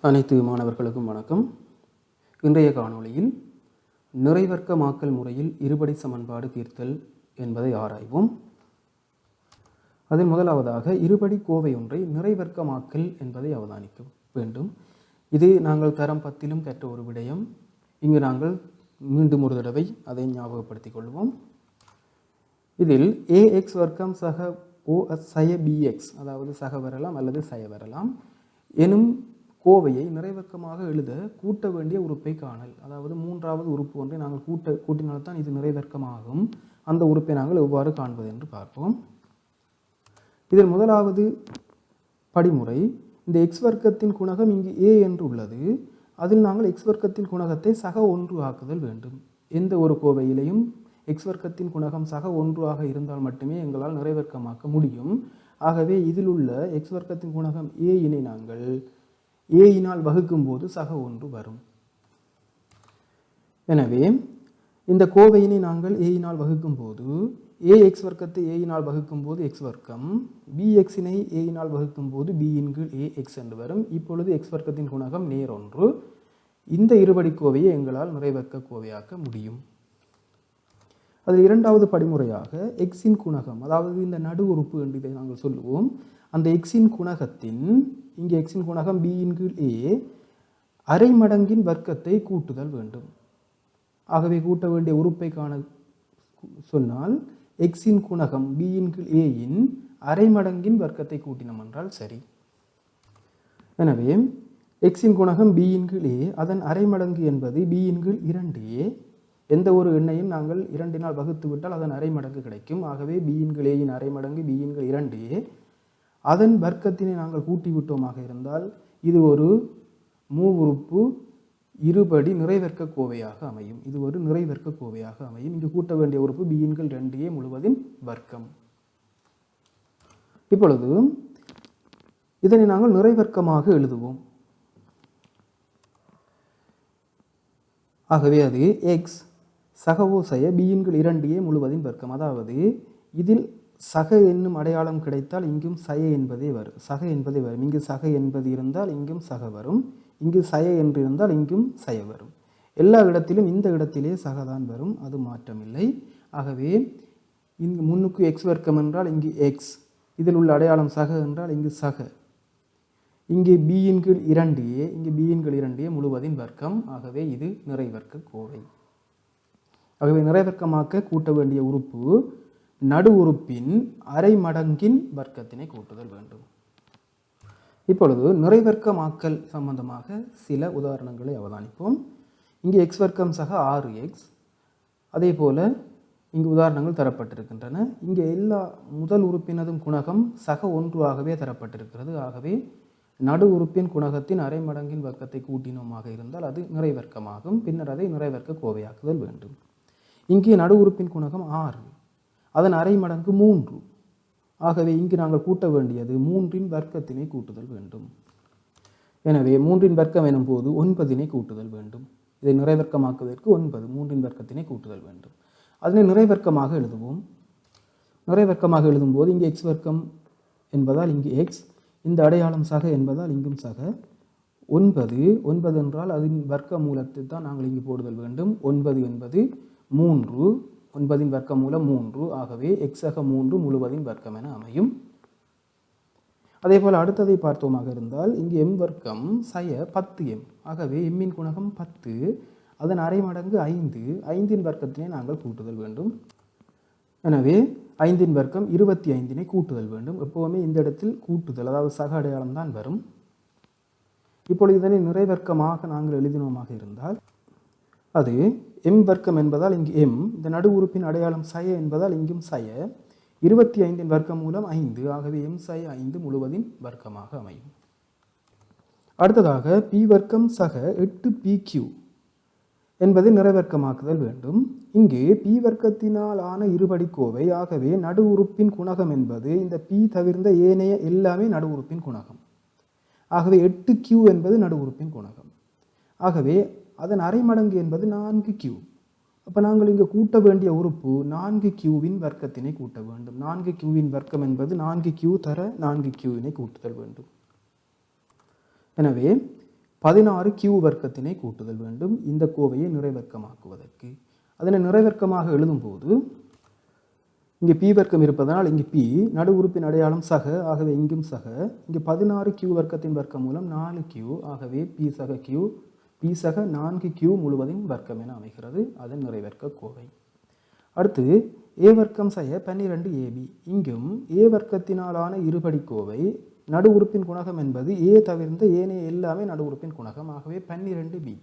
அனைத்து மாணவர்களுக்கும் வணக்கம். இன்றைய காணொளியில் நிறைவர்க்கமாக்கல் முறையில் இருபடி சமன்பாடு தீர்த்தல் என்பதை ஆராய்வோம். அதில் முதலாவதாக இருபடி கோவை ஒன்றை நிறைவர்க்கமாக்கல் என்பதை அவதானிக்க வேண்டும். இது நாங்கள் தரம் 10லும் கற்ற ஒரு விடயம். இங்கு நாங்கள் மீண்டும் ஒரு தடவை அதை ஞாபகப்படுத்திக் கொள்வோம். இதில் ax வர்க்கம் சக சய bx, அதாவது சக வரலாம் அல்லது சய வரலாம் எனும் கோவையை நிறைவர்க்கமாக எழுத கூட்ட வேண்டிய உறுப்பை காணல். அதாவது மூன்றாவது உறுப்பு ஒன்றை நாங்கள் கூட்டினால்தான் இது நிறைவர்க்கமாகும். அந்த உறுப்பை நாங்கள் எவ்வாறு காண்பது என்று பார்ப்போம். இதில் முதலாவது படிமுறை, இந்த எக்ஸ் வர்க்கத்தின் குணகம் இங்கு a என்று உள்ளது. அதில் நாங்கள் எக்ஸ் வர்க்கத்தின் குணகத்தை சக 1 ஆக்குதல் வேண்டும். எந்த ஒரு கோவையிலையும் எக்ஸ் வர்க்கத்தின் குணகம் சக 1 ஆக இருந்தால் மட்டுமே எங்களால் நிறைவர்க்கமாக்க முடியும். ஆகவே இதில் உள்ள எக்ஸ் வர்க்கத்தின் குணகம் a இனை நாங்கள் ஏயினால் வகுக்கும் போது சக 1 வரும். எனவே இந்த கோவையினை நாங்கள் ஏயினால் வகுக்கும் போது ax வர்க்கத்தை ஏயினால் வகுக்கும் போது எக்ஸ் வர்க்கம், bxனை ஏயினால் வகுக்கும் போது b இன் கீழ் ax என்று வரும். இப்பொழுது எக்ஸ் வர்க்கத்தின் குணகம் நேர் 1. இந்த இருபடி கோவையை எங்களால் நிறைவர்க்க கோவையாக்க முடியும். அதில் இரண்டாவது படிமுறையாக எக்ஸின் குணகம், அதாவது இந்த நடு உறுப்பு என்று இதை நாங்கள் சொல்லுவோம். அந்த எக்ஸின் குணகத்தின், இங்கே எக்ஸின் குணகம் b இன் கீழ் a, அரை மடங்கின் வர்க்கத்தை கூட்டுதல் வேண்டும். ஆகவே கூட்ட வேண்டிய உறுப்பை காண சொன்னால் எக்ஸின் குணகம் b இன் கீழ் a இன் அரை மடங்கின் வர்க்கத்தை கூட்டினோம் என்றால் சரி. எனவே எக்ஸின் குணகம் b இன் கீழ் a, அதன் அரை மடங்கு என்பது b இன் கீழ் 2a. எந்த ஒரு எண்ணையும் நாங்கள் 2னால் வகுத்து விட்டால் அதன் அரை மடங்கு கிடைக்கும். ஆகவே b இன் கீழ் a இன் அரை மடங்கு b இன் கீழ் 2a. அதன் வர்க்கத்தினை நாங்கள் கூட்டி விட்டோமாக இருந்தால் இது ஒரு மூவுறுப்பு இருபடி நிறைவர்க்க கோவையாக அமையும். இது ஒரு நிறைவர்க்க கோவையாக அமையும். இங்கு கூட்ட வேண்டிய உறுப்பு b இன் கீழ் 2a முழுவதின் வர்க்கம். இப்பொழுது இதனை நாங்கள் நிறைவர்க்கமாக எழுதுவோம். ஆகவே அது எக்ஸ் சகவோசய b இன் கீழ் 2a முழுவதின் வர்க்கம். அதாவது இதில் சக என்னும் அடையாளம் கிடைத்தால் இங்கும் சய என்பதே வரும். சக என்பதே வரும். இங்கு சக என்பது இருந்தால் இங்கும் சக வரும். இங்கு சய என்று இருந்தால் இங்கும் சய வரும். எல்லா இடத்திலும் இந்த இடத்திலே சகதான் வரும். அது மாற்றமில்லை. ஆகவே இங்கு முன்னுக்கு எக்ஸ் வர்க்கம் என்றால் இங்கு எக்ஸ், இதில் உள்ள அடையாளம் சக என்றால் இங்கு சக. இங்கே b இன் கீழ் 2a, இங்கு b இன் கீழ் 2a முழுவதின் வர்க்கம். ஆகவே இது நிறைவர்க்க கோவை. ஆகவே நிறைவர்க்கமாக்க கூட்ட வேண்டிய உறுப்பு நடு உறுப்பின் அரை மடங்கின் வர்க்கத்தினை கூட்டுதல் வேண்டும். இப்பொழுது நிறைவர்க்கமாக்கல் சம்பந்தமாக சில உதாரணங்களை அவதானிப்போம். இங்கே எக்ஸ் வர்க்கம் சக 6x. அதே போல இங்கு உதாரணங்கள் தரப்பட்டிருக்கின்றன. இங்கே எல்லா முதல் உறுப்பினதும் குணகம் சக 1 ஆகவே தரப்பட்டிருக்கிறது. ஆகவே நடு உறுப்பின் குணகத்தின் அரை மடங்கின் வர்க்கத்தை கூட்டினோமாக இருந்தால் அது நிறைவர்க்கமாகும். பின்னர் அதை நிறைவர்க்க கோவையாக்குதல் வேண்டும். இங்கே நடு உறுப்பின் குணகம் 6, அதன் அரை மடங்கு 3. ஆகவே இங்கு நாங்கள் கூட்ட வேண்டியது 3இன் வர்க்கத்தினை கூட்டுதல் வேண்டும். எனவே 3இன் வர்க்கம் எனும் போது 9னை கூட்டுதல் வேண்டும். இதை நிறைவர்க்கமாக்குவதற்கு 9, 3இன் வர்க்கத்தினை கூட்டுதல் வேண்டும். அதனை நிறைவர்க்கமாக எழுதுவோம். நிறைவர்க்கமாக எழுதும் போது இங்கே எக்ஸ் வர்க்கம் என்பதால் இங்கு எக்ஸ், இந்த அடையாளம் சக என்பதால் இங்கும் சக. 9 என்றால் அதன் வர்க்க மூலத்தை தான் நாங்கள் இங்கு போடுதல் வேண்டும். 9 என்பது 3, 9இன் வர்க்க மூலம் 3. ஆகவே எக்ஸக 3 முழுவதின் வர்க்கம் என அமையும். அதே போல் அடுத்ததை பார்த்தோமாக இருந்தால் இங்கு m வர்க்கம் சய 10m. ஆகவே m-இன் குணகம் 10, அதன் அரை மடங்கு 5, 5இன் வர்க்கத்தினை நாங்கள் கூட்டுதல் வேண்டும். எனவே 5இன் வர்க்கம் 25னை கூட்டுதல் வேண்டும். எப்போவுமே இந்த இடத்தில் கூட்டுதல், அதாவது சக அடையாளம் தான் வரும். இப்பொழுது இதனை நிறைவர்க்கமாக நாங்கள் எழுதினோமாக இருந்தால் அது m வர்க்கம் என்பதால் இங்கு m, இந்த நடு உறுப்பின் அடையாளம் சய என்பதால் இங்கும் சய, 25இன் வர்க்கம் மூலம் 5. ஆகவே m சய 5 முழுவதின் வர்க்கமாக அமையும். அடுத்ததாக p வர்க்கம் சக 8pq என்பதை நிறைவர்க்கமாக்குதல் வேண்டும். இங்கு p வர்க்கத்தினால் ஆன இருபடி கோவை. ஆகவே நடு உறுப்பின் குணகம் என்பது இந்த p தவிர்ந்த ஏனைய எல்லாமே நடு உறுப்பின் குணகம். ஆகவே 8q என்பது நடு உறுப்பின் குணகம். ஆகவே அதன் அரை மடங்கு என்பது 4q. அப்போ நாங்கள் இங்கே கூட்ட வேண்டிய உறுப்பு 4qவின் வர்க்கத்தினை கூட்ட வேண்டும். 4qவின் வர்க்கம் என்பது 4q தர 4qவினை கூட்டுதல் வேண்டும். எனவே 16 கியூ வர்க்கத்தினை கூட்டுதல் வேண்டும் இந்த கோவையை நிறைவர்க்கமாக்குவதற்கு. அதனை நிறைவர்க்கமாக எழுதும்போது இங்கே பி வர்க்கம் இருப்பதனால் இங்கு பி நடு உறுப்பின் அடையாளம் சக, ஆகவே இங்கும் சக. இங்கே 16 கியூ வர்க்கத்தின் வர்க்கம் மூலம் 4 கியூ, ஆகவே பி சக கியூ, பி சக 4 கியூ முழுவதின் வர்க்கம் என அமைகிறது அதன் நிறைவர்க்க கோவை. அடுத்து ஏ வர்க்கம் செய்ய 12 ஏபி. இங்கும் ஏ வர்க்கத்தினாலான இருபடி கோவை. நடு உறுப்பின் குணகம் என்பது ஏ தவிர்ந்த ஏனைய எல்லாமே நடு உறுப்பின் குணகம், ஆகவே 12 பி.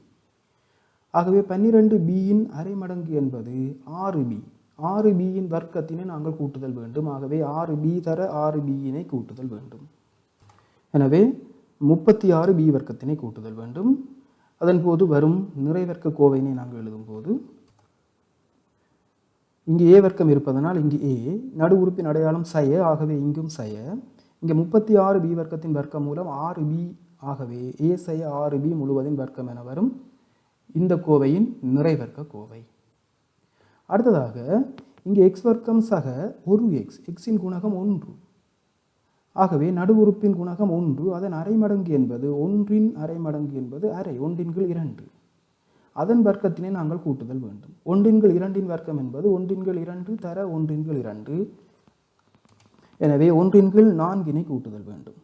ஆகவே 12 பியின் அரை மடங்கு என்பது 6 பி. 6 பியின் வர்க்கத்தினை நாங்கள் கூட்டுதல் வேண்டும், ஆகவே 6 பி தர 6 பியினை கூட்டுதல் வேண்டும். எனவே 36 பி வர்க்கத்தினை கூட்டுதல் வேண்டும். அதன் போது வரும் நிறைவர்க்க கோவையினை நாங்கள் எழுதும்போது இங்கு ஏ வர்க்கம் இருப்பதனால் இங்கு ஏ நடு உறுப்பின் அடையாளம் சய, ஆகவே இங்கும் சய. இங்கே 36 பி வர்க்கத்தின் வர்க்கம் மூலம் 6 பி, ஆகவே ஏ சய 6 பி முழுவதின் வர்க்கம் என வரும் இந்த கோவையின் நிறைவர்க்க கோவை. அடுத்ததாக இங்கே எக்ஸ் வர்க்கம் சக ஒரு எக்ஸ், எக்ஸின் குணகம் 1, ஆகவே நடு உறுப்பின் குணகம் 1, அதன் அரை மடங்கு என்பது 1இன் அரை மடங்கு என்பது அரை, 1/2. அதன் வர்க்கத்தினை நாங்கள் கூட்டுதல் வேண்டும். 1/2 வர்க்கம் என்பது 1/2 தர 1/2, எனவே 1/4 கூட்டுதல் வேண்டும்.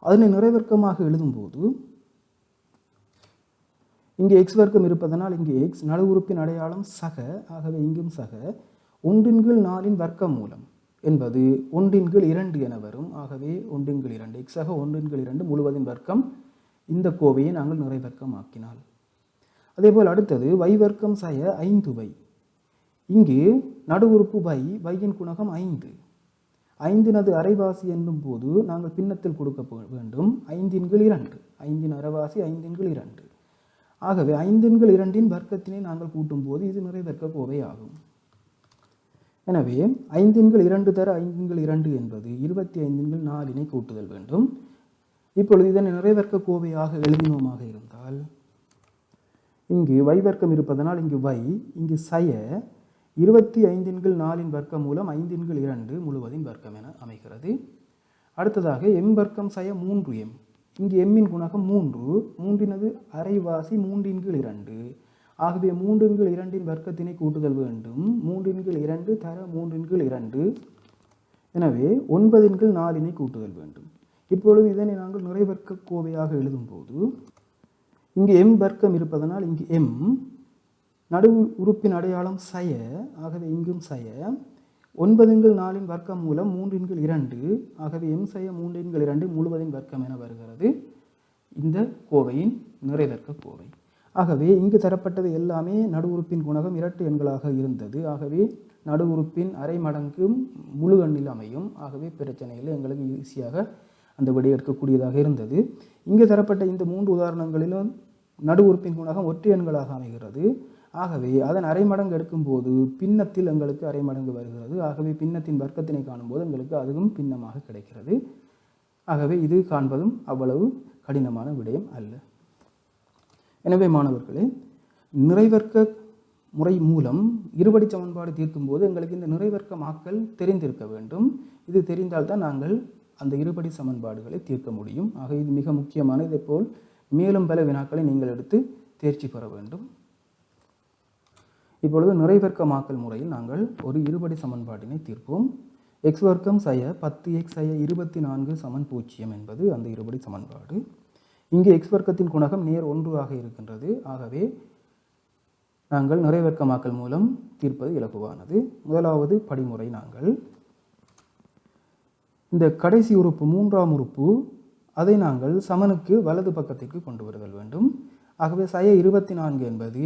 அதனை நிறைவர்க்கமாக எழுதும்போது இங்கே எக்ஸ் வர்க்கம் இருப்பதனால் இங்கே எக்ஸ் நடு உறுப்பின் அடையாளம் சக, ஆகவே இங்கும் சக. 1/4 வர்க்க மூலம் என்பது 1/2 என வரும், ஆகவே 1/2 எக்ஸ் சக 1/2 முழுவதின் வர்க்கம் இந்த கோவையை நாங்கள் நிறைவர்க்கமாக்கினால். அதேபோல் அடுத்தது y வர்க்கம் சய 5y. இங்கு நடு உறுப்பு y, yயின் குணகம் 5. 5னது அரைவாசி என்னும் போது நாங்கள் பின்னத்தில் கொடுக்க வேண்டும் 5/2, 5ன் அரைவாசி 5/2. ஆகவே 5/2 வர்க்கத்தினை நாங்கள் கூட்டும் போது இது நிறைவர்க்க கோவை ஆகும். எனவே 5/2 தர 5/2 என்பது 25/4 கூட்டுதல் வேண்டும். இப்பொழுது இதனை நிறைவர்க்க கோவையாக எழுதினோமாக இருந்தால் இங்கு y வர்க்கம் இருப்பதனால் இங்கு y, இங்கு சய 25/4 வர்க்கம் மூலம் 5/2 முழுவதின் வர்க்கம் என அமைகிறது. அடுத்ததாக m வர்க்கம் சய 3m. இங்கு எம்மின் குணகம் 3, 3னது அரைவாசி 3/2, ஆகவே 3/2 வர்க்கத்தினை கூட்டுதல் வேண்டும். 3/2 தர 3/2, எனவே 9/4 கூட்டுதல் வேண்டும். இப்பொழுது இதனை நாங்கள் நிறைவர்க்க கோவையாக எழுதும்போது இங்கு m வர்க்கம் இருப்பதனால் இங்கு m நடு உறுப்பின் அடையாளம் சய, ஆகவே இங்கும் சய. 9/4 வர்க்கம் மூலம் 3/2, ஆகவே m சய 3/2 முழுவதின் வர்க்கம் என வருகிறது இந்த கோவையின் நிறைவர்க்க கோவை. ஆகவே இங்கு தரப்பட்டது எல்லாமே நடு உறுப்பின் குணகம் இரட்டு எண்களாக இருந்தது, ஆகவே நடு உறுப்பின் அரை மடங்கும் முழு எண்ணில் அமையும், ஆகவே பிரச்சனையில் எங்களுக்கு ஈஸியாக அந்த விடை எடுக்கக்கூடியதாக இருந்தது. இங்கு தரப்பட்ட இந்த 3 உதாரணங்களிலும் நடு உறுப்பின் குணகம் ஒற்றை எண்களாக அமைகிறது, ஆகவே அதன் அரை மடங்கு எடுக்கும்போது பின்னத்தில் எங்களுக்கு அரை மடங்கு வருகிறது, ஆகவே பின்னத்தின் வர்க்கத்தினை காணும்போது எங்களுக்கு அதுவும் பின்னமாக கிடைக்கிறது. ஆகவே இது காண்பதும் அவ்வளவு கடினமான விடயம் அல்ல. எனவே மாணவர்களே, நிறைவர்க்க முறை மூலம் இருபடி சமன்பாடு தீர்க்கும் போது எங்களுக்கு இந்த நிறைவர்க்கமாக்கல் தெரிந்திருக்க வேண்டும். இது தெரிந்தால்தான் நாங்கள் அந்த இருபடி சமன்பாடுகளை தீர்க்க முடியும். ஆக இது மிக முக்கியமான. இதேபோல் மேலும் பல வினாக்களை நீங்கள் எடுத்து தேர்ச்சி பெற வேண்டும். இப்பொழுது நிறைவர்க்கமாக்கல் முறையில் நாங்கள் ஒரு இருபடி சமன்பாட்டினை தீர்ப்போம். எக்ஸ் வர்க்கம் சய 10x சய 24 சமன் 0 என்பது அந்த இருபடி சமன்பாடு. இங்கே எக்ஸ் வர்க்கத்தின் குணகம் நேர் 1 ஆக இருக்கின்றது, ஆகவே நாங்கள் நிறைவர்க்கமாக்கல் மூலம் தீர்ப்பது இலகுவானது. முதலாவது படிமுறை, நாங்கள் இந்த கடைசி உறுப்பு 3ஆம் உறுப்பு அதை நாங்கள் சமனுக்கு வலது பக்கத்திற்கு கொண்டு வருதல் வேண்டும். ஆகவே சய 24 என்பது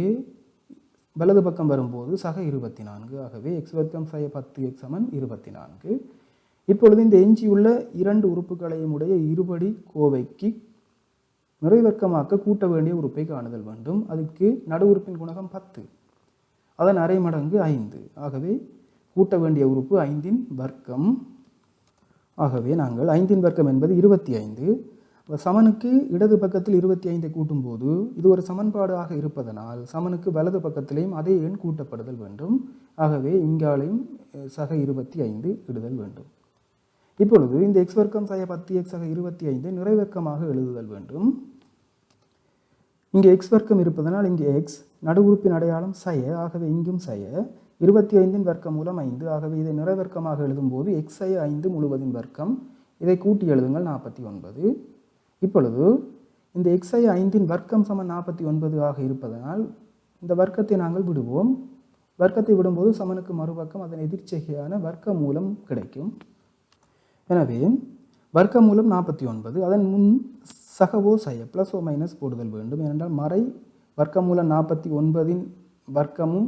வலது பக்கம் வரும்போது சக 24, ஆகவே எக்ஸ் வர்க்கம் சய 10x சமன் 24. இப்பொழுது இந்த எஞ்சியுள்ள 2 உறுப்புகளையும் உடைய இருபடி கோவைக்கு நிறைவர்க்கமாக்க கூட்ட வேண்டிய உறுப்பை காணுதல் வேண்டும். அதுக்கு நடு உறுப்பின் குணகம் 10, அதன் அரை மடங்கு 5, ஆகவே கூட்ட வேண்டிய உறுப்பு 5இன் வர்க்கம். ஆகவே நாங்கள் 5இன் வர்க்கம் என்பது 25. சமனுக்கு இடது பக்கத்தில் 25 கூட்டும்போது இது ஒரு சமன்பாடாக இருப்பதனால் சமனுக்கு வலது பக்கத்திலேயும் அதே எண் கூட்டப்படுதல் வேண்டும். ஆகவே இங்காலையும் சக 25 இடுதல் வேண்டும். இப்பொழுது இந்த எக்ஸ் வர்க்கம் சக 10x சக 25 நிறைவர்க்கமாக எழுதுதல் வேண்டும். இங்கே எக்ஸ் வர்க்கம் இருப்பதனால் இங்கே எக்ஸ், நடு உறுப்பின் அடையாளம் சய, ஆகவே இங்கும் சய. 25 வர்க்க மூலம் 5, ஆகவே இதை நிறைவர்க்கமாக எழுதும்போது எக்ஸ் சய 5 முழுவதின் வர்க்கம். இதை கூட்டி எழுதுங்கள் 49. இப்பொழுது இந்த எக்ஸ் சய 5 வர்க்கம் சமன் 49 ஆக இருப்பதனால் இந்த வர்க்கத்தை நாங்கள் விடுவோம். வர்க்கத்தை விடும்போது சமனுக்கு மறுபக்கம் அதன் எதிர்ச்செய்கையான வர்க்க மூலம் கிடைக்கும். எனவே வர்க்க மூலம் 49, அதன் முன் சகவோ சய ப்ளஸ் ஓ மைனஸ் போடுதல் வேண்டும். ஏனென்றால் மறை வர்க்க மூலம் 49 வர்க்கமும்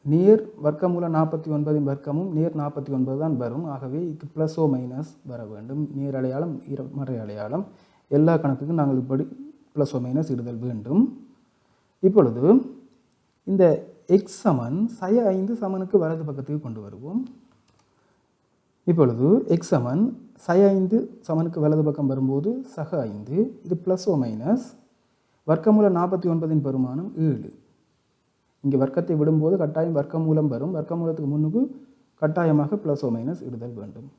நேர் வர்க்க மூலம் 49 வர்க்கமும் நேர் 49 தான் வரும். ஆகவே இது ப்ளஸ் ஓ மைனஸ் வர வேண்டும். நேர் அடையாளம் மறை அடையாளம் எல்லா கணக்குக்கும் நாங்கள் இப்படி ப்ளஸ் ஓ மைனஸ் இடுதல் வேண்டும். இப்பொழுது இந்த எக்ஸ் சமன் சய 5 சமனுக்கு வலது பக்கத்துக்கு கொண்டு வருவோம். இப்பொழுது எக்ஸ் சமன் சய 5 சமனுக்கு வலது பக்கம் வரும்போது சக 5, இது ப்ளஸ் ஓ மைனஸ் வர்க்கமூலம் 49 பெருமானம் 7. இங்கே வர்க்கத்தை விடும்போது கட்டாயம் வர்க்கமூலம் வரும். வர்க்கமூலத்துக்கு முன்னுக்கு கட்டாயமாக ப்ளஸ் ஓ மைனஸ் இடுதல் வேண்டும்.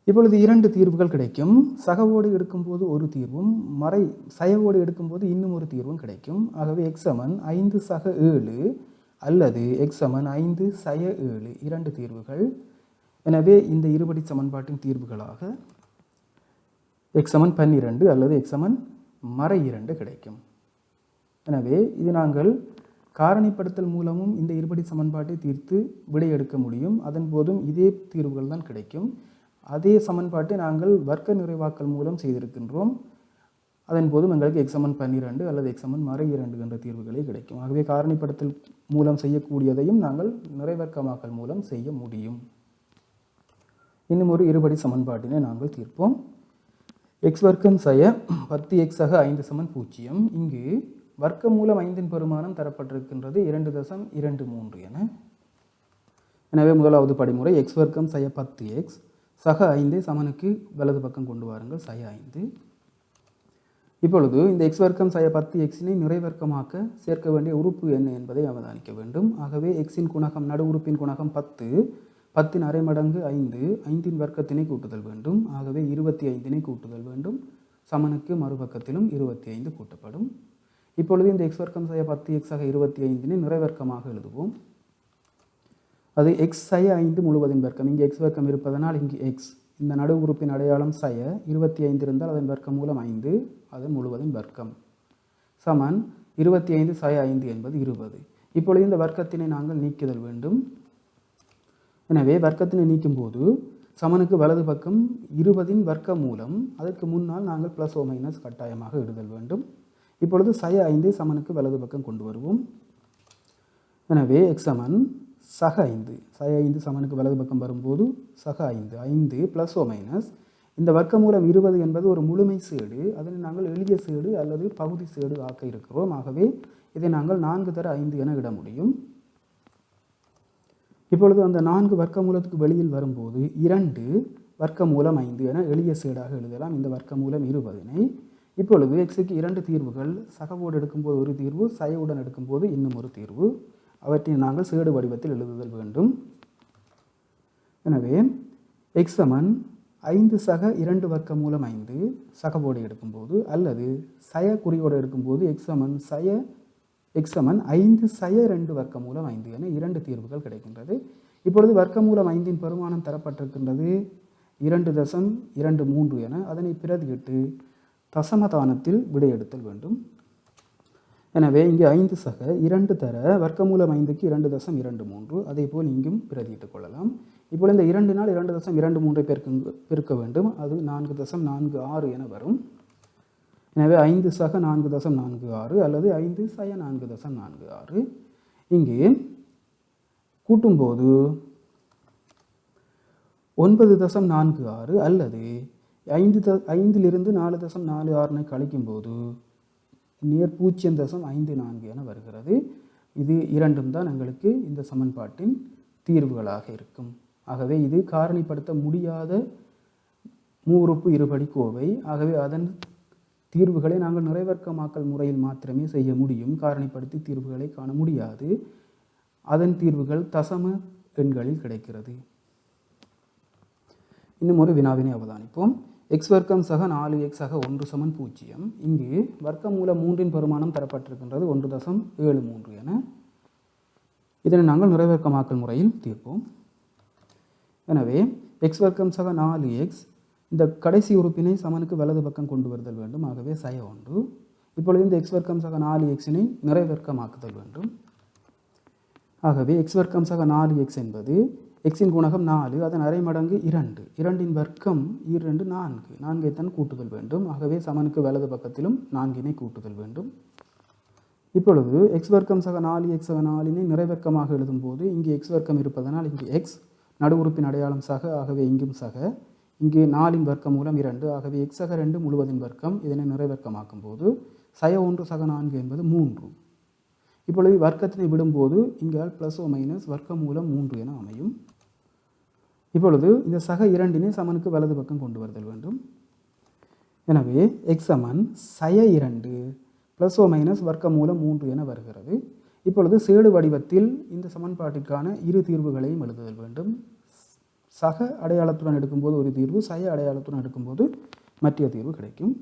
இப்பொழுது 2 தீர்வுகள் கிடைக்கும். சகவோடு எடுக்கும்போது ஒரு தீர்வும் மறை சயவோடு எடுக்கும்போது இன்னும் ஒரு தீர்வும் கிடைக்கும். ஆகவே எக்ஸ் சமன் 5 சக 7 அல்லது எக்ஸ் சமன் 5 சய 7 2 தீர்வுகள். எனவே இந்த இருபடி சமன்பாட்டின் தீர்வுகளாக எக்ஸ் சமன் 12 அல்லது எக்ஸ் சமன் மறை 2 கிடைக்கும். எனவே இது நாங்கள் காரணிப்படுத்தல் மூலமும் இந்த இருபடி சமன்பாட்டை தீர்த்து விடை எடுக்க முடியும். அதன் போதும் இதே தீர்வுகள் தான் கிடைக்கும். அதே சமன்பாட்டை நாங்கள் வர்க்க நிறைவாக்கல் மூலம் செய்திருக்கின்றோம். அதன் போதும் எங்களுக்கு எக்ஸ் சமன் 12 அல்லது எக்ஸ் சமன் மறை 2 என்ற தீர்வுகளே கிடைக்கும். ஆகவே காரணிப்படுத்தல் மூலம் செய்யக்கூடியதையும் நாங்கள் நிறைவர்க்கமாக்கல் மூலம் செய்ய முடியும். இன்னும் ஒரு இருபடி சமன்பாட்டினை நாங்கள் தீர்ப்போம். எக்ஸ் வர்க்கம் சய 10x சக 5 சமன் 0. இங்கு வர்க்க மூலம் 5 பெருமானம் தரப்பட்டிருக்கின்றது 2.23 என. எனவே முதலாவது படிமுறை எக்ஸ் வர்க்கம் சய 10x சக 5 சமனுக்கு வலது பக்கம் கொண்டு வாருங்கள் சய 5. இப்பொழுது இந்த எக்ஸ் வர்க்கம் சய 10xனை நிறைவர்க்கமாக்க சேர்க்க வேண்டிய உறுப்பு என்ன என்பதை அவதானிக்க வேண்டும். ஆகவே எக்ஸின் குணகம் நடு உறுப்பின் குணகம் 10, 10 அரை மடங்கு 5, 5 வர்க்கத்தினை கூட்டுதல் வேண்டும். ஆகவே 25 கூட்டுதல் வேண்டும். சமனுக்கு மறுபக்கத்திலும் 25 கூட்டப்படும். இப்பொழுது இந்த எக்ஸ் வர்க்கம் சய 10x ஆக 25 நிறைவர்க்கமாக எழுதுவோம். அது எக்ஸ் சய 5 முழுவதின் வர்க்கம். இங்கே எக்ஸ் வர்க்கம் இருப்பதனால் இங்கு எக்ஸ், இந்த நடு உறுப்பின் அடையாளம் சய 25 இருந்தால் அதன் வர்க்கம் மூலம் 5, அதன் முழுவதின் வர்க்கம் சமன் 25 சய 5 என்பது 20. இப்பொழுது இந்த வர்க்கத்தினை நாங்கள் நீக்குதல் வேண்டும். எனவே வர்க்கத்தினை நீக்கும் போது சமனுக்கு வலது பக்கம் 20 வர்க்க மூலம், அதற்கு முன்னால் நாங்கள் ப்ளஸ் ஓ மைனஸ் கட்டாயமாக இடுதல் வேண்டும். இப்பொழுது சய 5 சமனுக்கு வலது பக்கம் கொண்டு வருவோம். எனவே எக்ஸ் சமன் சக 5, சய 5 சமனுக்கு வலது பக்கம் வரும்போது சக 5, 5 ப்ளஸ் ஓ மைனஸ் இந்த வர்க்க மூலம் 20 என்பது ஒரு முழுமை சேடு. அதனை நாங்கள் எளிய சேடு அல்லது பகுதி சேடு ஆக்க இருக்கிறோம். ஆகவே இதை நாங்கள் 4 தர 5 என இட முடியும். இப்பொழுது அந்த 4 வர்க்க மூலத்துக்கு வெளியில் வரும்போது 2 வர்க்க மூலம் 5 என எளிய சேடாக எழுதலாம் இந்த வர்க்க மூலம் 20னை. இப்பொழுது எக்ஸுக்கு 2 தீர்வுகள், சகவோடு எடுக்கும்போது ஒரு தீர்வு, சயவுடன் எடுக்கும்போது இன்னும் ஒரு தீர்வு. அவற்றை நாங்கள் சேடு வடிவத்தில் எழுதுதல் வேண்டும். எனவே எக்ஸ் சமன் 5 சக 2 வர்க்க மூலம் 5 சகவோடு எடுக்கும்போது அல்லது சய குறியோடு எடுக்கும்போது எக்ஸ் சமன் 5 சய 2 வர்க்க மூலம் 5 என 2 தீர்வுகள் கிடைக்கின்றது. இப்பொழுது வர்க்க மூலம் 5 பெருமானம் தரப்பட்டிருக்கின்றது 2.23 என. அதனை பிரதியிட்டு தசமதானத்தில் விடையெடுத்தல் வேண்டும். எனவே இங்கே 5 சக 2 தர வர்க்க மூலம் 5க்கு 2.23, அதே போல் இங்கும் பிரதியிட்டுக் கொள்ளலாம். இப்பொழுது இந்த 2னால் 2.23 பெருக்க வேண்டும். அது 4.46 என வரும். எனவே 5 சக 4.46 அல்லது 5 சய 4.46. இங்கே கூட்டும்போது 9.46 அல்லது 5லிருந்து 4.46 கழிக்கும்போது நேர் 0.54 என வருகிறது. இது இரண்டும் தான் எங்களுக்கு இந்த சமன்பாட்டின் தீர்வுகளாக இருக்கும். ஆகவே இது காரணிப்படுத்த முடியாத மூவுறுப்பு இருபடி கோவை. ஆகவே அதன் தீர்வுகளை நாங்கள் நிறைவர்க்கமாக்கல் முறையில் மாத்திரமே செய்ய முடியும். காரணிப்படுத்தி தீர்வுகளை காண முடியாது. அதன் தீர்வுகள் தசம எண்களில் கிடைக்கிறது. இன்னும் ஒரு வினாவினை அவதானிப்போம். எக்ஸ் வர்க்கம் சக 4x சக 1 சமன் 0. இங்கு வர்க்கமூலம் 3இன் பெருமானம் தரப்பட்டிருக்கின்றது 1.73 என. இதனை நாங்கள் நிறைவர்க்கமாக்கல் முறையில் தீர்ப்போம். எனவே எக்ஸ் வர்க்கம் சக 4x இந்த கடைசி உறுப்பினை சமனுக்கு வலது பக்கம் கொண்டு வருதல் வேண்டும். ஆகவே சய 1. இப்பொழுது இந்த எக்ஸ் வர்க்கம் சக 4xனை நிறைவர்க்கமாக்குதல் வேண்டும். ஆகவே எக்ஸ் வர்க்கம் சக 4x என்பது எக்ஸின் குணகம் 4, அதன் அரை மடங்கு 2, 2இன் வர்க்கம் 2 4, 4ஐ தான் கூட்டுதல் வேண்டும். ஆகவே சமனுக்கு வலது பக்கத்திலும் 4னை கூட்டுதல் வேண்டும். இப்பொழுது எக்ஸ் வர்க்கம் சக 4x சக 4னை நிறைவர்க்கமாக எழுதும்போது இங்கே எக்ஸ் வர்க்கம் இருப்பதனால் இங்கே எக்ஸ், நடு உறுப்பின் அடையாளம் சக, ஆகவே இங்கும் சக. இங்கே 4இன் வர்க்கம் மூலம் 2, ஆகவே எக்ஸ் சக 2 முழுவதின் வர்க்கம். இதனை நிறைவர்க்கமாக்கும் போது சய 1 சக 4 என்பது 3. இப்பொழுது வர்க்கத்தினை விடும்போது இங்கால் ப்ளஸ் ஓ மைனஸ் வர்க்கம் மூலம் 3 என அமையும். இப்பொழுது இந்த சக 2னை சமனுக்கு வலது பக்கம் கொண்டு வருதல் வேண்டும். எனவே எக்ஸ் சமன் சய 2 ப்ளஸ் ஓ மைனஸ் வர்க்கம் மூலம் 3 என வருகிறது. இப்பொழுது சேடு வடிவத்தில் இந்த சமன்பாட்டிற்கான இரு தீர்வுகளையும் எழுதுதல் வேண்டும். சக அடையாளத்துடன் எடுக்கும்போது ஒரு தீர்வு, சய அடையாளத்துடன் எடுக்கும்போது மற்ற தீர்வு கிடைக்கும்.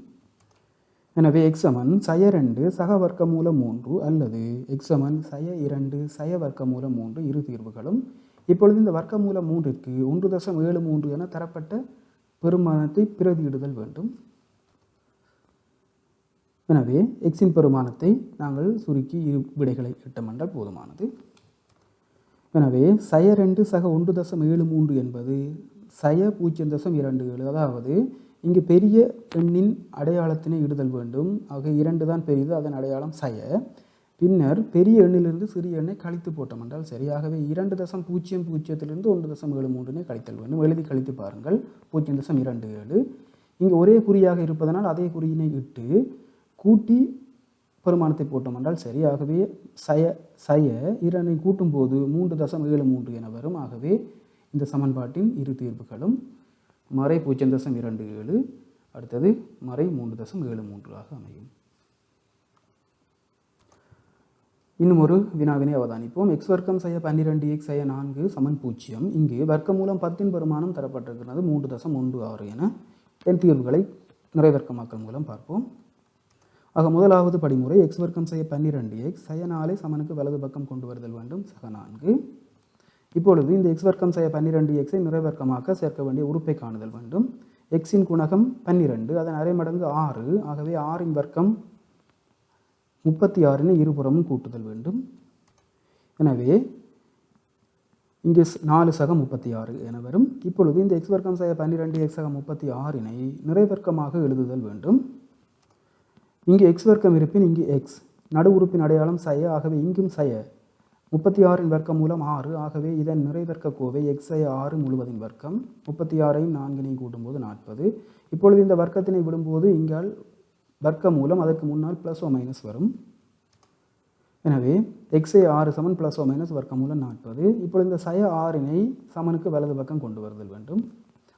எனவே எக்ஸ் சமன் சய 2 சக வர்க்க மூலம் 3 அல்லது எக்ஸ் சமன் சய 2 சய வர்க்க மூலம் 3 இரு தீர்வுகளும். இப்பொழுது இந்த வர்க்க மூலம் 3ற்கு 1.73 என தரப்பட்ட பெருமானத்தை பிரதியிடுதல் வேண்டும். எனவே எக்ஸின் பெருமானத்தை நாங்கள் சுருக்கி இரு விடைகளை இட்டமென்றால் போதுமானது. எனவே சய 2 சக 1.73 என்பது சய 0.27, அதாவது இங்கு பெரிய எண்ணின் அடையாளத்தினை இடுதல் வேண்டும். ஆக 2 தான் பெரியது, அதன் அடையாளம் சய. பின்னர் பெரிய எண்ணிலிருந்து சிறிய எண்ணை கழித்து போட்டோம் என்றால் சரியாகவே 2.00 1.73 கழித்தல் வேண்டும். எழுதி கழித்து பாருங்கள். 0.27. இங்கு ஒரே குறியாக இருப்பதனால் அதே குறியினை இட்டு கூட்டி பெருமானத்தை போட்டோம் என்றால் சரியாகவே சய 2ஐ கூட்டும் போது 3.73 என வரும். ஆகவே இந்த சமன்பாட்டின் இரு தீர்வுகளும் மறை 0.27, அடுத்தது மறை 3.73 அமையும். இன்னும் ஒரு வினாவினை அவதானிப்போம். எக்ஸ் வர்க்கம் சய 12x சய 4 சமன் 0. இங்கு வர்க்க மூலம் 10இன் பெருமானம் தரப்பட்டிருக்கிறது 3.16 என. என் தீர்வுகளை நிறைவர்க்கமாக்கல் மூலம் பார்ப்போம். ஆக முதலாவது படிமுறை எக்ஸ் வர்க்கம் சய 12x சய 4ஐ சமனுக்கு வலது பக்கம் கொண்டு வருதல் வேண்டும். சக 4. இப்பொழுது இந்த எக்ஸ் வர்க்கம் சய 12xஐ நிறைவர்க்கமாக்க சேர்க்க வேண்டிய உறுப்பை காணுதல் வேண்டும். எக்ஸின் குணகம் 12, அதன் அரை மடங்கு 6, ஆகவே 6இன் வர்க்கம் 36னை இருபுறமும் கூட்டுதல் வேண்டும். எனவே இங்கே 4 சக 36 என வரும். இப்பொழுது இந்த எக்ஸ் வர்க்கம் சய 12x சக 36னை நிறைவர்க்கமாக எழுதுதல் வேண்டும். இங்கே எக்ஸ் வர்க்கம் இருப்பின் இங்கு எக்ஸ், நடு உறுப்பின் அடையாளம் சய, ஆகவே இங்கும் சய. 36இன் வர்க்கம் மூலம் 6, ஆகவே இதன் நிறைவர்க்க கோவை எக்ஸ் சய 6 முழுவதின் வர்க்கம். 36ஐயும் 4ஐயும் கூட்டும்போது 40. இப்பொழுது இந்த வர்க்கத்தினை விடும்போது இங்கால் வர்க்க மூலம் அதற்கு முன்னால் ப்ளஸ் ஓ மைனஸ் வரும். எனவே எக்ஸை 6 சமன் ப்ளஸ் ஓ மைனஸ் வர்க்க மூலம் 40. இப்பொழுது இந்த சய 6னை சமனுக்கு வலது பக்கம் கொண்டு வருதல் வேண்டும்.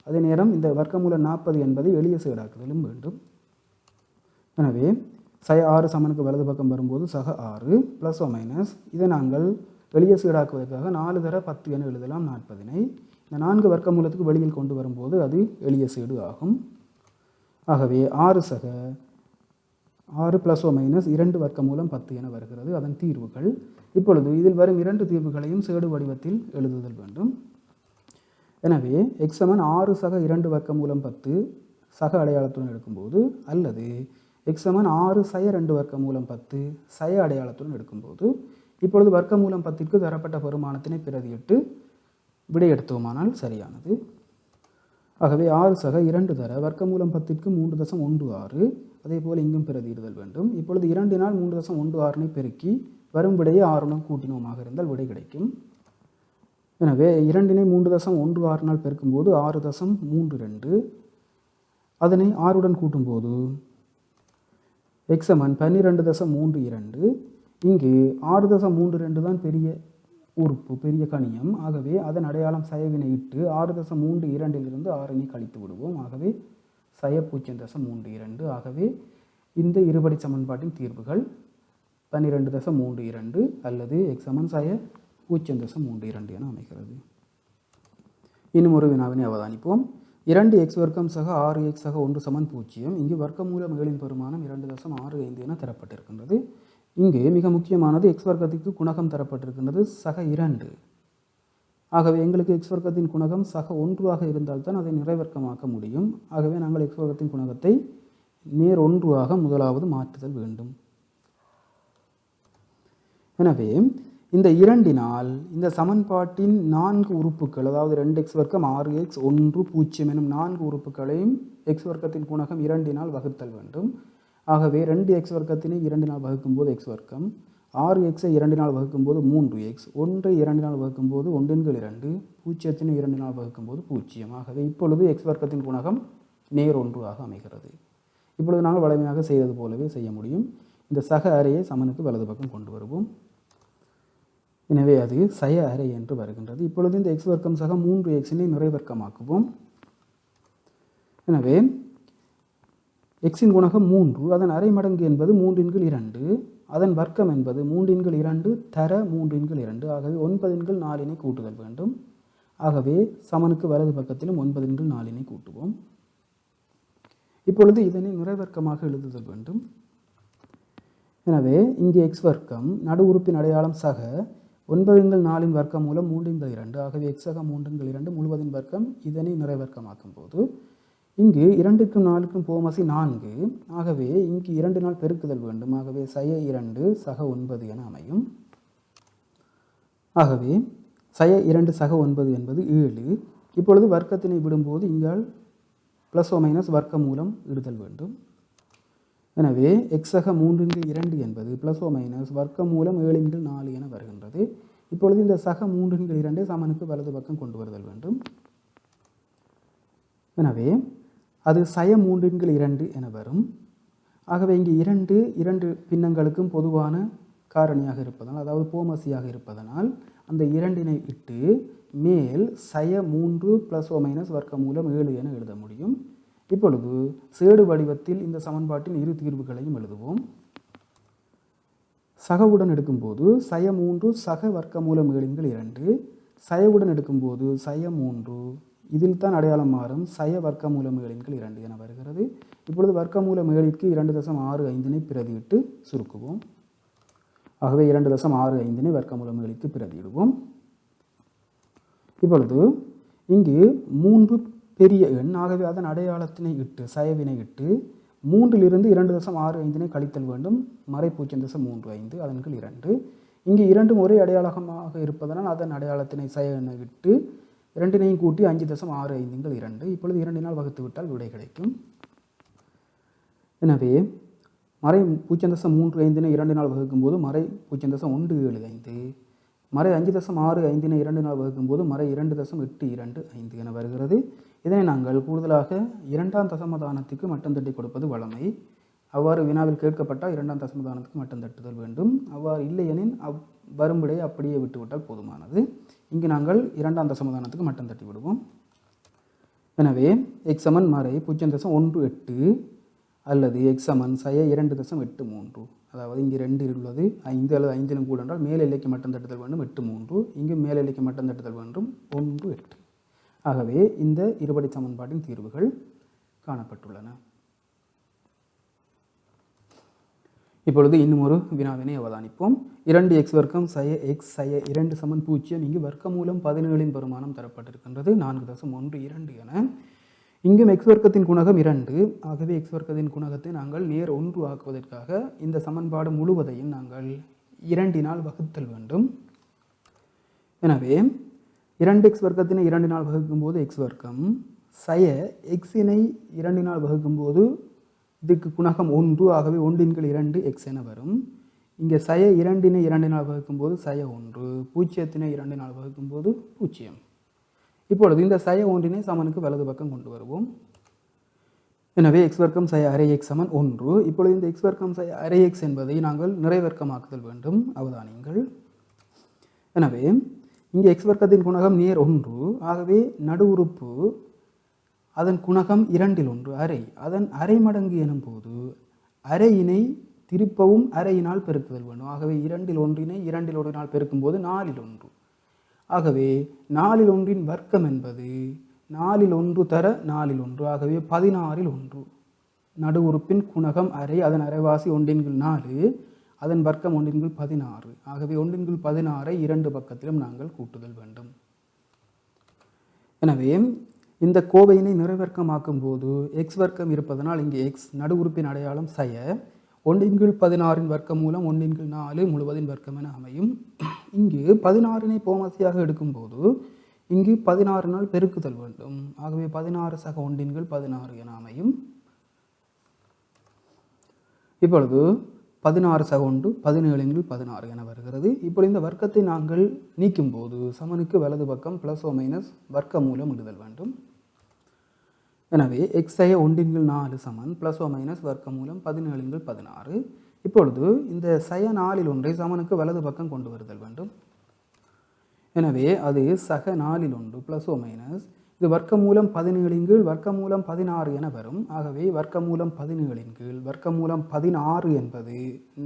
அதே நேரம் இந்த வர்க்க மூலம் 40 என்பதை எளிய சீடாக்குதலும் வேண்டும். எனவே சய 6 சமனுக்கு வலது பக்கம் வரும்போது சக 6 ப்ளஸ் ஓ மைனஸ், இதை நாங்கள் வெளியே சீடாக்குவதற்காக 4 தர 10 என எழுதலாம் 40னை. இந்த 4 வர்க்க மூலத்துக்கு வெளியில் கொண்டு வரும்போது அது எளிய சீடு ஆகும். ஆகவே 6 சக 6 ப்ளஸ் ஓ மைனஸ் 2 வர்க்க மூலம் 10 என வருகிறது அதன் தீர்வுகள். இப்பொழுது இதில் வரும் 2 தீர்வுகளையும் சேடு வடிவத்தில் எழுதுதல் வேண்டும். எனவே எக்ஸ் சமன் 6 சக 2 வர்க்க மூலம் 10 சக அடையாளத்துடன் எடுக்கும்போது, அல்லது எக்ஸ் சமன் 6 சய 2 வர்க்க மூலம் 10 சய அடையாளத்துடன் எடுக்கும்போது, இப்பொழுது வர்க்க மூலம் 10ற்கு தரப்பட்ட பெருமானத்தினை பிரதியிட்டு விடை எடுத்தோமானால் சரியானது. ஆகவே 6 சக 2 தர வர்க்க மூலம் 10ற்கு 3.16, அதே போல் இங்கும் பிரதியிடுதல் வேண்டும். இப்பொழுது 2னால் 3.16னை பெருக்கி வரும் விடையை 6உடன் கூட்டினோமாக இருந்தால் விடை கிடைக்கும். எனவே 2னை 3.16னால் பெருக்கும்போது 6.32, அதனை 6உடன் கூட்டும்போது எக்ஸ் சமன் 12.32. இங்கு 6.32 தான் பெரிய உறுப்பு, பெரிய கணியம். ஆகவே அதன் அடையாளம் சயவினை இட்டு 6.32 6னை கழித்து விடுவோம். ஆகவே சய 0.32. ஆகவே இந்த இருபடி சமன்பாட்டின் தீர்வுகள் 12.32 அல்லது எக்ஸ் சமன் சய 0.32 என அமைகிறது. இன்னும் ஒரு வினாவினை அவதானிப்போம். 2x வர்க்கம் சக 6x சக 1 சமன் 0. இங்கு வர்க்கமூலம் 7இன் பெருமானம் 2.65 என தரப்பட்டிருக்கின்றது. இங்கு மிக முக்கியமானது x வர்க்கத்திற்கு குணகம் தரப்பட்டிருக்கின்றது சக 2. ஆகவே எங்களுக்கு x வர்க்கத்தின் குணகம் சக 1ஆக இருந்தால்தான் அதை நிறைவர்க்கமாக்க முடியும். ஆகவே நாங்கள் x வர்க்கத்தின் குணகத்தை நேர் 1ஆக முதலாவது மாற்றுதல் வேண்டும். எனவே இந்த இரண்டினால் இந்த சமன்பாட்டின் 4 உறுப்புகள், அதாவது 2x வர்க்கம் 6x 1 0 எனும் 4 உறுப்புகளையும் x வர்க்கத்தின் குணகம் 2ஆல் வகுத்தல் வேண்டும். ஆகவே 2x வர்க்கத்தினை 2ஆல் வகுக்கும்போது x வர்க்கம், 6xஐ 2ஆல் வகுக்கும்போது 3x, 1ஐ 2ஆல் வகுக்கும்போது 1/2, 0ஐ 2ஆல் வகுக்கும்போது 0. ஆகவே இப்பொழுது x வர்க்கத்தின் குணகம் நேர் 1ஆக அமைகிறது. இப்பொழுது நாங்கள் வழமையாக செய்தது போலவே செய்ய முடியும். இந்த சக அறையை சமனுக்கு வலது பக்கம் கொண்டு வருவோம். எனவே அது சய அறை என்று வருகின்றது. இப்பொழுது இந்த x வர்க்கம் சக 3xனை நிறைவர்க்கமாக்குவோம். எனவே xின் குணகம் 3, அதன் அரை மடங்கு என்பது 3/2, அதன் வர்க்கம் என்பது 3/2 தர 3/2. ஆகவே 9/4 கூட்டுதல் வேண்டும். ஆகவே சமனுக்கு வலது பக்கத்திலும் 9/4 கூட்டுவோம். இப்பொழுது இதனை நிறைவர்க்கமாக எழுதுதல் வேண்டும். எனவே இங்கே x வர்க்கம் நடு உறுப்பின் அடையாளம் சக 9/4 வர்க்கம் மூலம் 3/2. ஆகவே x சக 3/2 முழுவதின் வர்க்கம். இதனை நிறைவர்க்கமாக்கும் போது இங்கு 2க்கும் 4க்கும் போமசி 4. ஆகவே இங்கு 2 பெருக்குதல் வேண்டும். ஆகவே சய 2 சக 9 என அமையும். ஆகவே சய 2 சக 9 என்பது 7. இப்பொழுது வர்க்கத்தினை விடும்போது இங்கால் ப்ளஸ் ஓ மைனஸ் வர்க்க மூலம் இடுதல் வேண்டும். எனவே x சக 3/2 என்பது ப்ளஸ் ஓ மைனஸ் வர்க்க மூலம் 7/4 என வருகின்றது. இப்பொழுது இந்த சக 3/2 சமனுக்கு வலது பக்கம் கொண்டு வருதல் வேண்டும். எனவே அது சய 3/2 என வரும். ஆகவே இங்கு 2 பின்னங்களுக்கும் பொதுவான காரணியாக இருப்பதனால், அதாவது போமசியாக இருப்பதனால் அந்த 2னை இட்டு மேல் சய 3 ப்ளஸ் ஓ மைனஸ் வர்க்க மூலம் 7 என எழுத முடியும். இப்பொழுது சேடு வடிவத்தில் இந்த சமன்பாட்டின் இரு தீர்வுகளையும் எழுதுவோம். சகவுடன் எடுக்கும்போது சய 3 சக வர்க்க மூலம் 7/2, சயவுடன் எடுக்கும்போது சய 3 இதில் தான் அடையாளம் மாறும் சய வர்க்க மூலம் 7/2 என வருகிறது. இப்பொழுது வர்க்க மூலம் 7ற்கு 2.65 பிரதியிட்டு சுருக்குவோம். ஆகவே 2.65 வர்க்க மூலம் 7ற்கு பிரதியிடுவோம். இப்பொழுது இங்கு 3 பெரிய எண். ஆகவே அதன் அடையாளத்தினை இட்டு சயவினை இட்டு 3லிருந்து 2.65 கழித்தல் வேண்டும். மறை 0.35 அதன் கீழ் 2. இங்கு 2 ஒரே அடையாளமாக இருப்பதனால் அதன் அடையாளத்தினை சய என இட்டு 2னையும் கூட்டி 5.65 இப்பொழுது 2ஆல் வகுத்து விட்டால் விடை கிடைக்கும். எனவே மறை 0.35 2ஆல் வகுக்கும்போது மறை 0.175, மறை 5.65 2ஆல் வகுக்கும்போது மறை 2.825 என வருகிறது. இதனை நாங்கள் கூடுதலாக 2ஆம் தசமதானத்துக்கு மட்டம் தட்டி கொடுப்பது வழமை. அவ்வாறு வினாவில் கேட்கப்பட்டால் 2ஆம் தசமதானத்துக்கு மட்டம் தட்டுதல் வேண்டும். அவ்வாறு இல்லையெனின் வரும்படியை அப்படியே விட்டுவிட்டால் போதுமானது. இங்கு நாங்கள் 2ஆம் தசமதானத்துக்கு மட்டம் தட்டி விடுவோம். எனவே x சமன் மறை 0.18 அல்லது x சமன் சய 2.83. அதாவது இங்கு 2 உள்ளது 5 அல்லது 5லும் கூட என்றால் மேல் எல்லைக்கு மட்டம் தட்டுதல் வேண்டும் 8.3. இங்கு மேல் எல்லைக்கு மட்டம் தட்டுதல் வேண்டும் 1.8. ஆகவே இந்த இருபடி சமன்பாட்டின் தீர்வுகள் காணப்பட்டுள்ளன. இப்பொழுது இன்னும் ஒரு வினாவினை அவதானிப்போம். 2x வர்க்கம் சய x சய 2 சமன் 0. இங்கு வர்க்க மூலம் 17இன் பெருமானம் தரப்பட்டிருக்கின்றது 4.12 என. இங்கும் x வர்க்கத்தின் குணகம் 2. ஆகவே x வர்க்கத்தின் குணகத்தை நாங்கள் நேர் 1 ஆக்குவதற்காக இந்த சமன்பாடு முழுவதையும் நாங்கள் 2ஆல் வகுத்தல் வேண்டும். எனவே 2x வர்க்கத்தினை 2ஆல் வகுக்கும்போது x வர்க்கம், சய xனை 2ஆல் வகுக்கும்போது இதுக்கு குணகம் 1. ஆகவே 1/2 x என வரும். இங்கே சய 2னை 2ஆல் வகுக்கும்போது சய 1, 0னை 2ஆல் வகுக்கும்போது 0. இப்பொழுது இந்த சய 1னை சமனுக்கு வலது பக்கம் கொண்டு வருவோம். எனவே x வர்க்கம் சய அரை x சமன் 1. இப்பொழுது இந்த x வர்க்கம் சய அரை x என்பதை நாங்கள் நிறைவர்க்கமாக்குதல் வேண்டும். அவதானியுங்கள். எனவே இங்கே x வர்க்கத்தின் குணகம் நேர் 1. ஆகவே நடு உறுப்பு அதன் குணகம் 2/1 அரை. அதன் அரை மடங்கு எனும் போது அரையினை திருப்பவும் அரையினால் பெருக்குதல் வேண்டும். ஆகவே 2/1னை 2/1 பெருக்கும் போது 4/1. ஆகவே 4/1 வர்க்கம் என்பது 4 1 தர 4 1 ஆகவே 16 1. நடு உறுப்பின் குணகம் அரை, அதன் அரைவாசி 1/4, அதன் வர்க்கம் 1/16. ஆகவே 1/16 இரண்டு பக்கத்திலும் நாங்கள் கூட்டுதல் வேண்டும். எனவே இந்த கோவையினை நிறைவர்க்கமாக்கும் போது எக்ஸ் வர்க்கம் இருப்பதனால் இங்கே எக்ஸ் நடு உறுப்பின் அடையாளம் சய 1/16 வர்க்கம் மூலம் 1/4 முழுவதின் வர்க்கம் என அமையும். இங்கு 16 போமசியாக எடுக்கும்போது இங்கு 16 பெருக்குதல் வேண்டும். ஆகவே 16 சக 1/16 என அமையும். இப்பொழுது 16 சக 1 17/16 என வருகிறது. இப்பொழுது இந்த வர்க்கத்தை நாங்கள் நீக்கும் போது சமனுக்கு வலது பக்கம் பிளஸ் ஓ மைனஸ் வர்க்க மூலம் இடுதல் வேண்டும். எனவே எக்ஸ் சய 1/4 சமன் பிளஸ் ஓ மைனஸ் வர்க்க மூலம் 17/16. இப்பொழுது இந்த சய 4 ஒன்றை சமனுக்கு வலது பக்கம் கொண்டு வருதல் வேண்டும். எனவே அது சக 4 1 பிளஸ் ஓ மைனஸ் இது வர்க்க மூலம் 17 வர்க்க மூலம் 16 என வரும். ஆகவே வர்க்க மூலம் 17 வர்க்க மூலம் 16 என்பது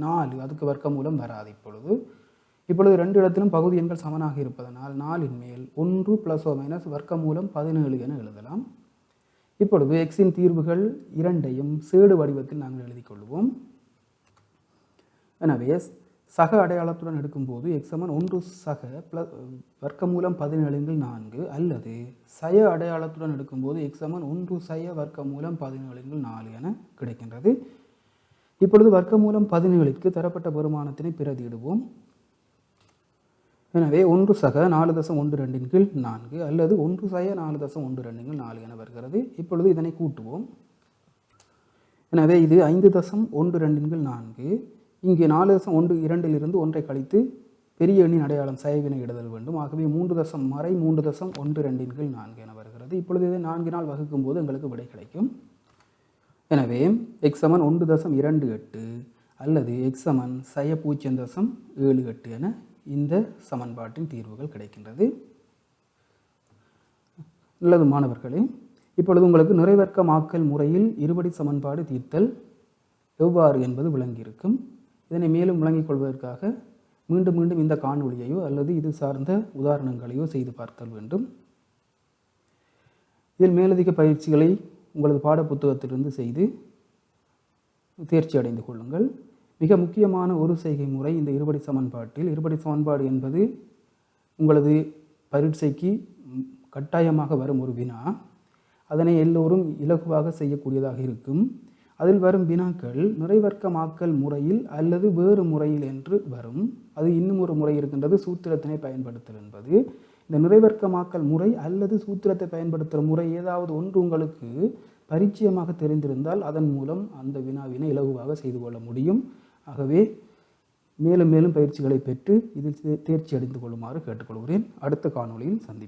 4, அதுக்கு வர்க்க மூலம் வராது. இப்பொழுது ரெண்டு இடத்திலும் பகுதி எண்கள் சமனாக இருப்பதனால் 4 மேல் 1 பிளஸ் ஓ மைனஸ் வர்க்க மூலம் 17 என எழுதலாம். இப்பொழுது எக்ஸின் தீர்வுகள் இரண்டையும் சேடு வடிவத்தில் நாங்கள் எழுதி கொள்வோம். எனவே சக அடையாளத்துடன் எடுக்கும்போது எக்ஸ் சமன் 1 சக பிளஸ் வர்க்க மூலம் 17/4 அல்லது சய அடையாளத்துடன் எடுக்கும்போது எக்ஸ் சமன் 1 சய வர்க்க மூலம் 17/4 என கிடைக்கின்றது. இப்பொழுது வர்க்க மூலம் 17க்கு தரப்பட்ட பெருமானத்தினை பிரதியிடுவோம். எனவே 1 சக 4.12/4 அல்லது 1 சய 4.12/4 என வருகிறது. இப்பொழுது இதனை கூட்டுவோம். எனவே இது 5.12/4. இங்கே 4.12 ஒன்றை கழித்து பெரிய எண்ணின் அடையாளம் சயவினை இடுதல் வேண்டும். ஆகவே 3.312/4 என வருகிறது. இப்பொழுது இதை 4 வகுக்கும் போது எங்களுக்கு விடை கிடைக்கும். எனவே எக்ஸ் சமன் 1.28 அல்லது எக்ஸ் சமன் சய 0.78 என இந்த சமன்பாட்டின் தீர்வுகள் கிடைக்கின்றது. நல்லது மாணவர்களே, இப்பொழுது உங்களுக்கு நிறைவர்க்கமாக்கல் முறையில் இருபடி சமன்பாடு தீர்த்தல் எவ்வாறு என்பது விளங்கியிருக்கும். இதனை மேலும் விளங்கிக் கொள்வதற்காக மீண்டும் மீண்டும் இந்த காணொளியையோ அல்லது இது சார்ந்த உதாரணங்களையோ செய்து பார்த்தல் வேண்டும். இதில் மேலதிக பயிற்சிகளை உங்களது பாட புத்தகத்திலிருந்து செய்து தேர்ச்சி அடைந்து கொள்ளுங்கள். மிக முக்கியமான ஒரு செய்கை முறை இந்த இருபடி சமன்பாட்டில். இருபடி சமன்பாடு என்பது உங்களது பரீட்சைக்கு கட்டாயமாக வரும் ஒரு வினா. அதனை எல்லோரும் இலகுவாக செய்யக்கூடியதாக இருக்கும். அதில் வரும் வினாக்கள் நிறைவர்க்கமாக்கல் முறையில் அல்லது வேறு முறையில் என்று வரும். அது இன்னும் ஒரு முறை இருக்கின்றது, சூத்திரத்தினை பயன்படுத்தல் என்பது. இந்த நிறைவர்க்கமாக்கல் முறை அல்லது சூத்திரத்தை பயன்படுத்துகிற முறை ஏதாவது ஒன்று உங்களுக்கு பரிச்சயமாக தெரிந்திருந்தால் அதன் மூலம் அந்த வினாவினை இலகுவாக செய்து கொள்ள முடியும். ஆகவே மேலும் மேலும் பயிற்சிகளை பெற்று இதில் தேர்ச்சி அடைந்து கொள்ளுமாறு கேட்டுக்கொள்கிறேன். அடுத்த காணொளியில் சந்திப்போம்.